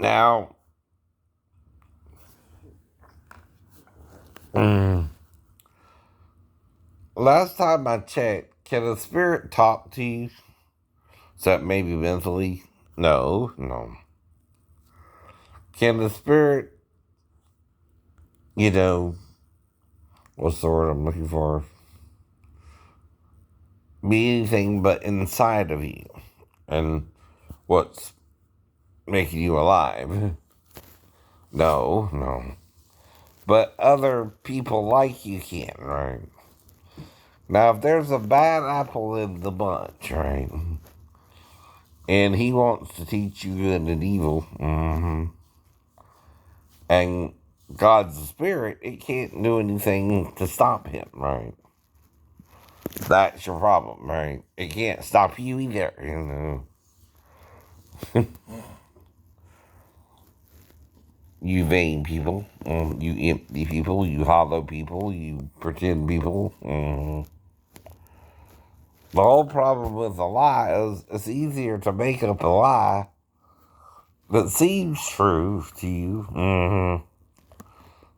Now, mm, last time I checked, can a spirit talk to you? Except maybe mentally? No, no. Can the spirit, you know, what's the word I'm looking for? Be anything but inside of you and what's making you alive? No, no. But other people like you can, right? Now, if there's a bad apple in the bunch, right, and he wants to teach you good and evil, and God's the spirit, it can't do anything to stop him, right? That's your problem, right? It can't stop you either, You vain people, you empty people, you hollow people, you pretend people. The whole problem with a lie is it's easier to make up a lie that seems true to you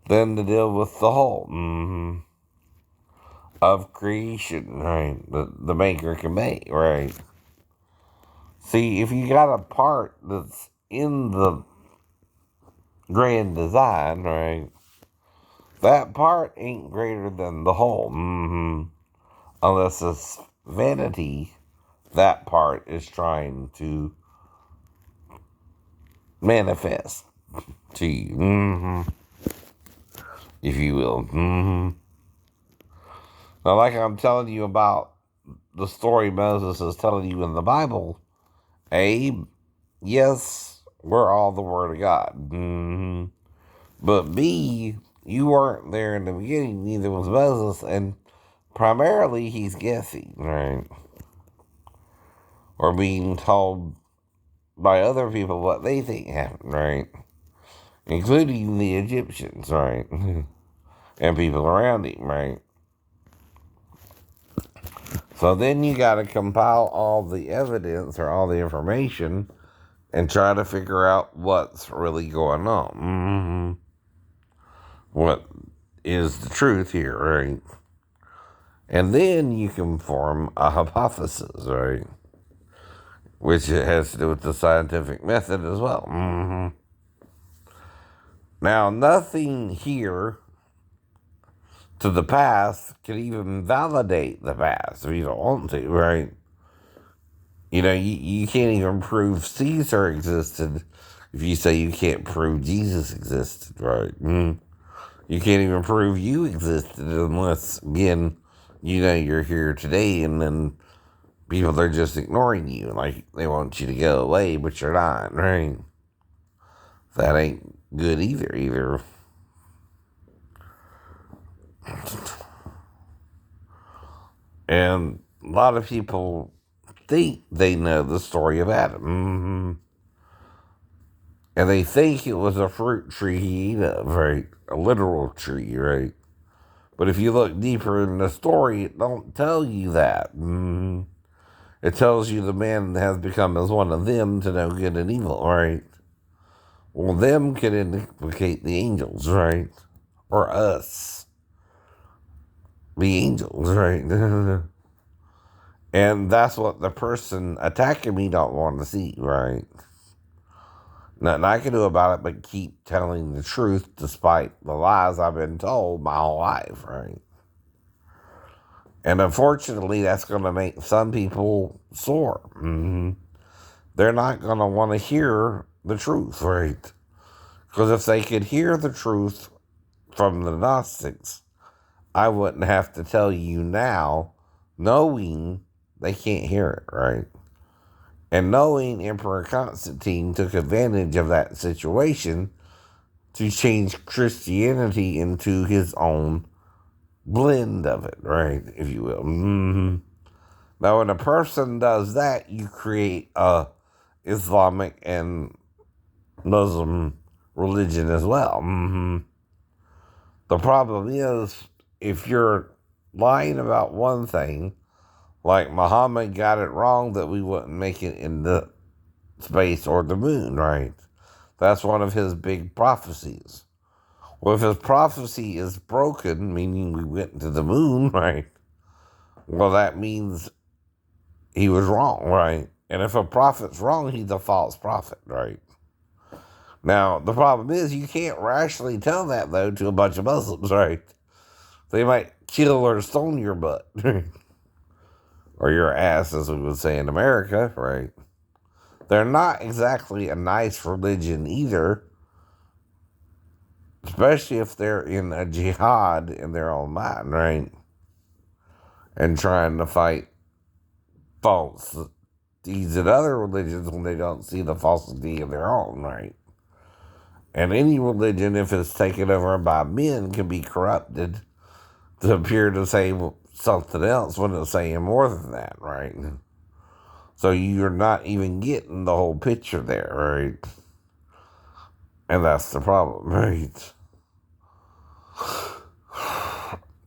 than to deal with the whole of creation, right? The maker can make, right? See, if you got a part that's in the grand design, right? That part ain't greater than the whole, unless it's vanity. That part is trying to manifest to you, if you will. Now, like I'm telling you about the story Moses is telling you in the Bible, A, yes, we're all the Word of God. But B, you weren't there in the beginning, neither was Moses, and primarily he's guessing, right? Or being told by other people what they think happened, right? Including the Egyptians, right? And people around him, right? So then you got to compile all the evidence or all the information and try to figure out what's really going on. What is the truth here, right? And then you can form a hypothesis, right? Which has to do with the scientific method as well. Now, nothing here to the past can even validate the past if you don't want to, right? You can't even prove Caesar existed if you say you can't prove Jesus existed, right? You can't even prove you existed unless, again, you're here today and then people are just ignoring you. Like, they want you to go away, but you're not, right? That ain't good either. And a lot of people think they know the story of Adam. And they think it was a fruit tree he ate of, right? A literal tree, right? But if you look deeper in the story, it don't tell you that. It tells you the man has become as one of them to know good and evil, right? Well, them can implicate the angels, right? Or us, the angels, right? And that's what the person attacking me don't want to see, right? Nothing I can do about it but keep telling the truth despite the lies I've been told my whole life, right? And unfortunately, that's going to make some people sore. They're not going to want to hear the truth, right? Because if they could hear the truth from the Gnostics, I wouldn't have to tell you now, knowing they can't hear it, right? And knowing Emperor Constantine took advantage of that situation to change Christianity into his own blend of it, right? If you will. Now, when a person does that, you create a Islamic and Muslim religion as well. The problem is, if you're lying about one thing, like Muhammad got it wrong that we wouldn't make it in the space or the moon, right? That's one of his big prophecies. Well, if his prophecy is broken, meaning we went to the moon, right? Well, that means he was wrong, right? And if a prophet's wrong, he's a false prophet, right? Now, the problem is you can't rationally tell that, though, to a bunch of Muslims, right? They might kill or stone your butt. Or your ass, as we would say in America, right? They're not exactly a nice religion either, especially if they're in a jihad in their own mind, right? And trying to fight falsities in other religions when they don't see the falsity of their own, right? And any religion, if it's taken over by men, can be corrupted to appear to say something else when it's saying more than that, right? So you're not even getting the whole picture there, right? And that's the problem, right?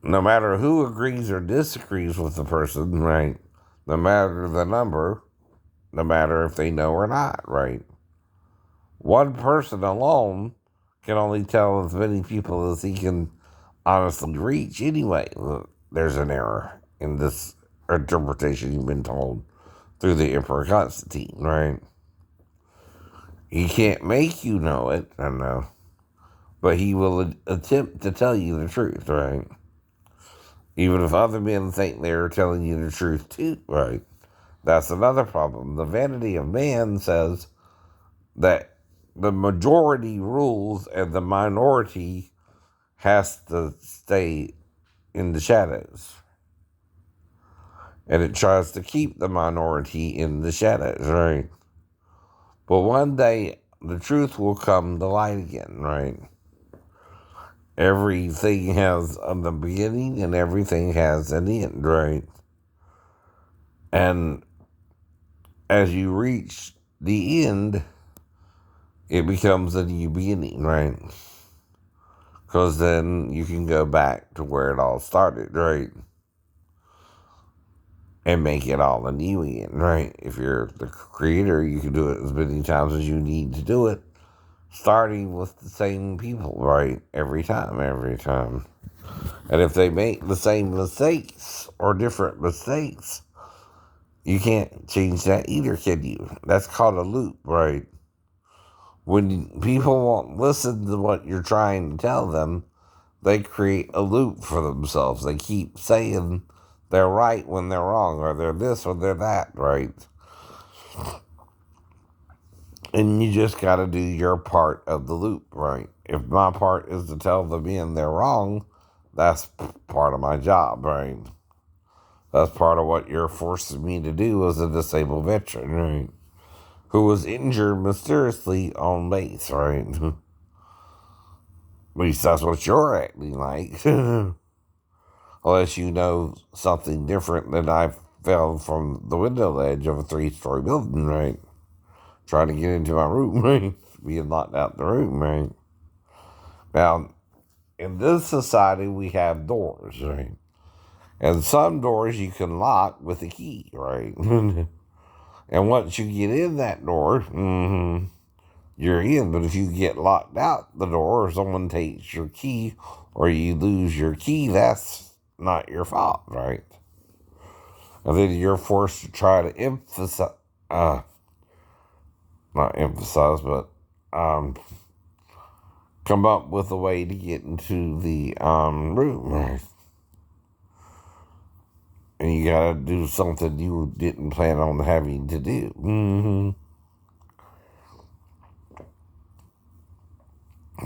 No matter who agrees or disagrees with the person, right? No matter the number, no matter if they know or not, right? One person alone can only tell as many people as he can honestly reach anyway. There's an error in this interpretation you've been told through the Emperor Constantine, right? He can't make you know it, I know, but he will attempt to tell you the truth, right? Even if other men think they're telling you the truth too, right? That's another problem. The vanity of man says that the majority rules and the minority has to stay in the shadows. And it tries to keep the minority in the shadows, right? But one day the truth will come to light again, right? Everything has a beginning and everything has an end, right? And as you reach the end, it becomes a new beginning, right? Because then you can go back to where it all started, right? And make it all anew again, right? If you're the creator, you can do it as many times as you need to do it, starting with the same people, right? Every time. And if they make the same mistakes or different mistakes, you can't change that either, can you? That's called a loop, right? When people won't listen to what you're trying to tell them, they create a loop for themselves. They keep saying they're right when they're wrong, or they're this or they're that, right? And you just got to do your part of the loop, right? If my part is to tell the men they're wrong, that's part of my job, right? That's part of what you're forcing me to do as a disabled veteran, right? Who was injured mysteriously on base, right? At least that's what you're acting like. Unless you know something different than I fell from the window ledge of a 3-story building, right? Trying to get into my room, right? Being locked out the room, right? Now, in this society, we have doors, right? And some doors you can lock with a key, right? And once you get in that door, you're in. But if you get locked out the door, or someone takes your key, or you lose your key, that's not your fault, right? And then you're forced to try to come up with a way to get into the room, right? And you gotta do something you didn't plan on having to do.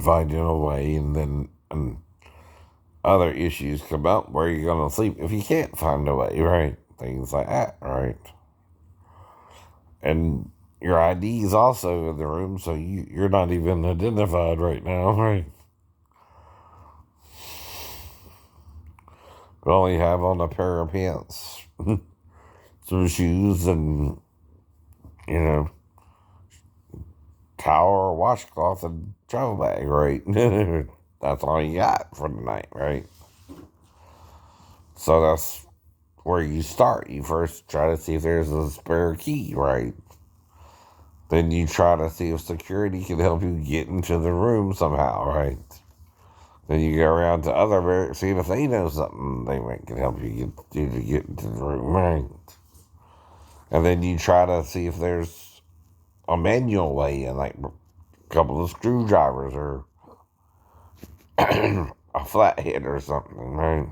Finding a way, and then other issues come up where you're gonna sleep if you can't find a way, right? Things like that, right? And your ID is also in the room, so you're not even identified right now, right? You only have on a pair of pants, some shoes, and, towel or washcloth and travel bag, right? That's all you got for the night, right? So that's where you start. You first try to see if there's a spare key, right? Then you try to see if security can help you get into the room somehow, right? Then you go around to other barracks, seeing if they know something they might can help you to get into the room, right? And then you try to see if there's a manual way in, like a couple of screwdrivers or a flathead or something, right?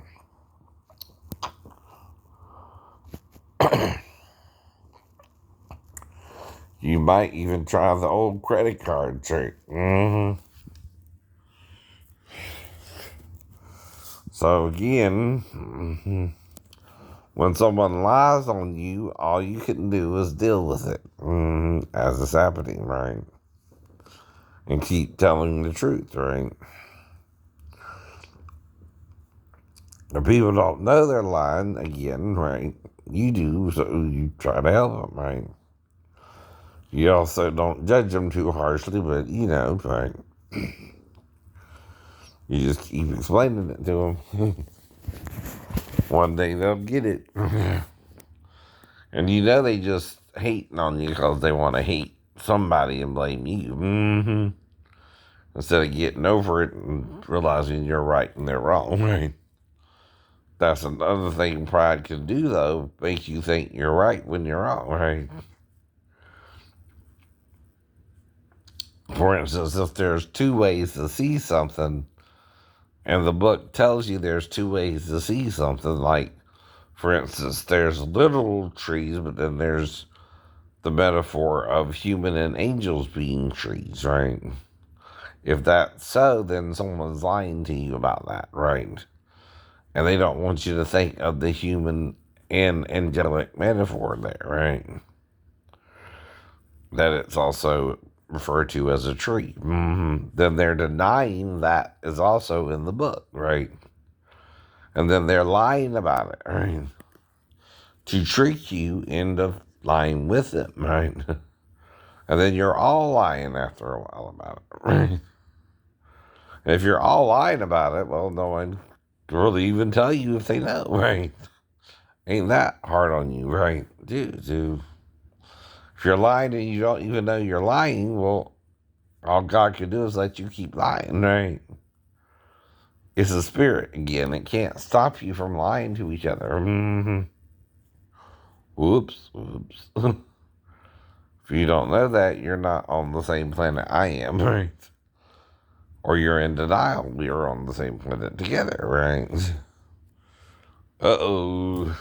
You might even try the old credit card trick. So again, when someone lies on you, all you can do is deal with it as it's happening, right? And keep telling the truth, right? The people don't know they're lying again, right? You do, so you try to help them, right? You also don't judge them too harshly, but right? You just keep explaining it to them. One day they'll get it. And they just hating on you because they want to hate somebody and blame you. Instead of getting over it and realizing you're right and they're wrong, right? That's another thing pride can do, though. Make you think you're right when you're wrong, right? For instance, if there's two ways to see something, and the book tells you there's two ways to see something, like, for instance, there's literal trees, but then there's the metaphor of human and angels being trees, right? If that's so, then someone's lying to you about that, right? And they don't want you to think of the human and angelic metaphor there, right? That it's also referred to as a tree. Then they're denying that is also in the book, right? And then they're lying about it, right? To trick you into lying with it, right? And then you're all lying after a while about it, right? And if you're all lying about it, well, no one really even tell you if they know, right? Ain't that hard on you, right? Dude. If you're lying and you don't even know you're lying, well, all God can do is let you keep lying, right? It's a spirit again. It can't stop you from lying to each other. Whoops. If you don't know that, you're not on the same planet I am, right? Or you're in denial. We are on the same planet together, right? Uh-oh.